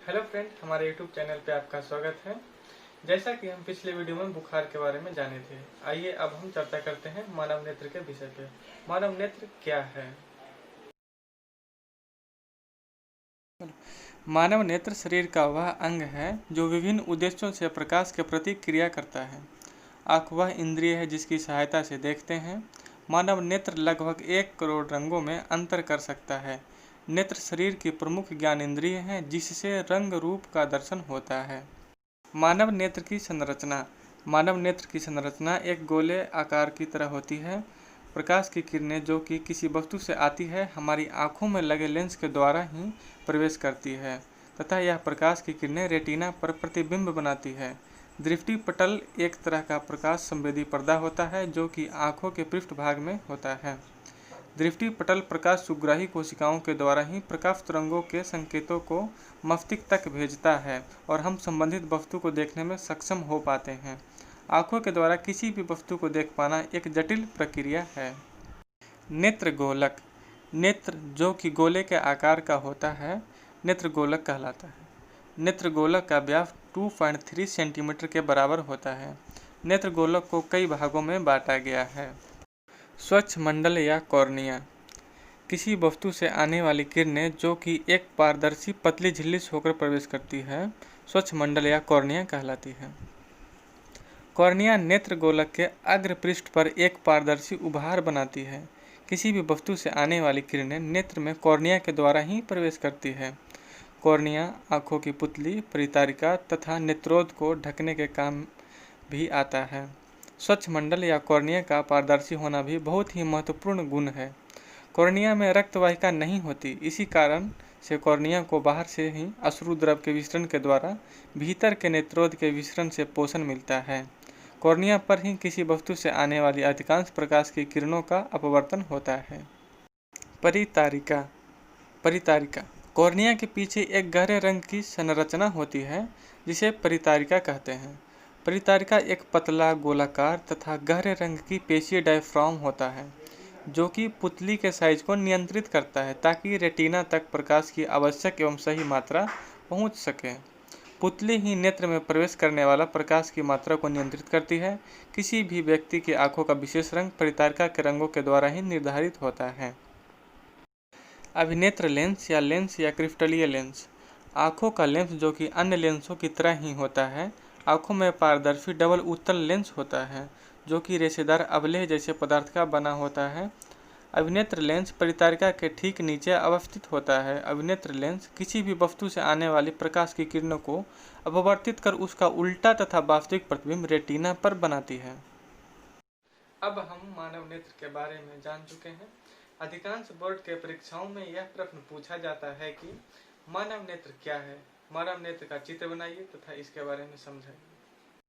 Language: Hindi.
हेलो फ्रेंड, हमारे यूट्यूब चैनल पे आपका स्वागत है। जैसा कि हम पिछले वीडियो में बुखार के बारे में जाने थे, आइए अब हम चर्चा करते हैं मानव नेत्र के विषय पे। मानव नेत्र क्या है? मानव नेत्र शरीर का वह अंग है जो विभिन्न उद्देश्यों से प्रकाश के प्रति क्रिया करता है। आँख वह इंद्रिय है जिसकी सहायता से देखते हैं। मानव नेत्र लगभग 1 करोड़ रंगों में अंतर कर सकता है। नेत्र शरीर की प्रमुख ज्ञानेंद्रिय है जिससे रंग रूप का दर्शन होता है। मानव नेत्र की संरचना। मानव नेत्र की संरचना एक गोले आकार की तरह होती है। प्रकाश की किरणें जो कि किसी वस्तु से आती है हमारी आंखों में लगे लेंस के द्वारा ही प्रवेश करती है तथा यह प्रकाश की किरणें रेटिना पर प्रतिबिंब बनाती है। दृष्टि पटल एक तरह का प्रकाश संवेदी पर्दा होता है जो कि आंखों के पृष्ठभाग में होता है। दृष्टि पटल प्रकाश सुग्राही कोशिकाओं के द्वारा ही प्रकाश तरंगों के संकेतों को मस्तिष्क तक भेजता है और हम संबंधित वस्तु को देखने में सक्षम हो पाते हैं। आंखों के द्वारा किसी भी वस्तु को देख पाना एक जटिल प्रक्रिया है। नेत्र गोलक। नेत्र जो कि गोले के आकार का होता है नेत्र गोलक कहलाता है। नेत्र गोलक का व्यास 2.3 सेंटीमीटर के बराबर होता है। नेत्र गोलक को कई भागों में बांटा गया है। स्वच्छ मंडल या कॉर्निया। किसी वस्तु से आने वाली किरणें जो कि एक पारदर्शी पतली झिल्ली से होकर प्रवेश करती है स्वच्छ मंडल या कॉर्निया कहलाती है। कॉर्निया नेत्र गोलक के अग्र पृष्ठ पर एक पारदर्शी उभार बनाती है। किसी भी वस्तु से आने वाली किरणें नेत्र में कॉर्निया के द्वारा ही प्रवेश करती है। कॉर्निया आँखों की पुतली, परितारिका तथा नेत्रोद को ढकने के काम भी आता है। स्वच्छ मंडल या कॉर्निया का पारदर्शी होना भी बहुत ही महत्वपूर्ण गुण है। कॉर्निया में रक्त वाहिका नहीं होती, इसी कारण से कॉर्निया को बाहर से ही अश्रु द्रव के विसरण के द्वारा भीतर के नेत्रोद के विसरण से पोषण मिलता है। कॉर्निया पर ही किसी वस्तु से आने वाली अधिकांश प्रकाश की किरणों का अपवर्तन होता है। परितारिका। परितारिका कॉर्निया के पीछे एक गहरे रंग की संरचना होती है जिसे परितारिका कहते हैं। परितारिका एक पतला, गोलाकार तथा गहरे रंग की पेशीय डायफ्राम होता है जो कि पुतली के साइज को नियंत्रित करता है ताकि रेटिना तक प्रकाश की आवश्यक एवं सही मात्रा पहुंच सके। पुतली ही नेत्र में प्रवेश करने वाला प्रकाश की मात्रा को नियंत्रित करती है। किसी भी व्यक्ति की आंखों का विशेष रंग परितारिका के रंगों के द्वारा ही निर्धारित होता है। अभिनेत्र लेंस या क्रिस्टलीय लेंस। आँखों का लेंस जो कि अन्य लेंसों की तरह ही होता है। आँखों में पारदर्शी डबल उत्तल लेंस होता है जो कि रेशेदार अवलेह जैसे पदार्थ का बना होता है। अभिनेत्र लेंस परितारिका के ठीक नीचे अवस्थित होता है। अभिनेत्र लेंस किसी भी वस्तु से आने वाली प्रकाश की किरणों को अपवर्तित कर उसका उल्टा तथा वास्तविक प्रतिबिंब रेटिना पर बनाती है। अब हम मानव नेत्र के बारे में जान चुके हैं। अधिकांश बोर्ड के परीक्षाओं में यह प्रश्न पूछा जाता है कि मानव नेत्र क्या है। मानव नेत्र का चित्र बनाइए तथा इसके बारे में समझाइए।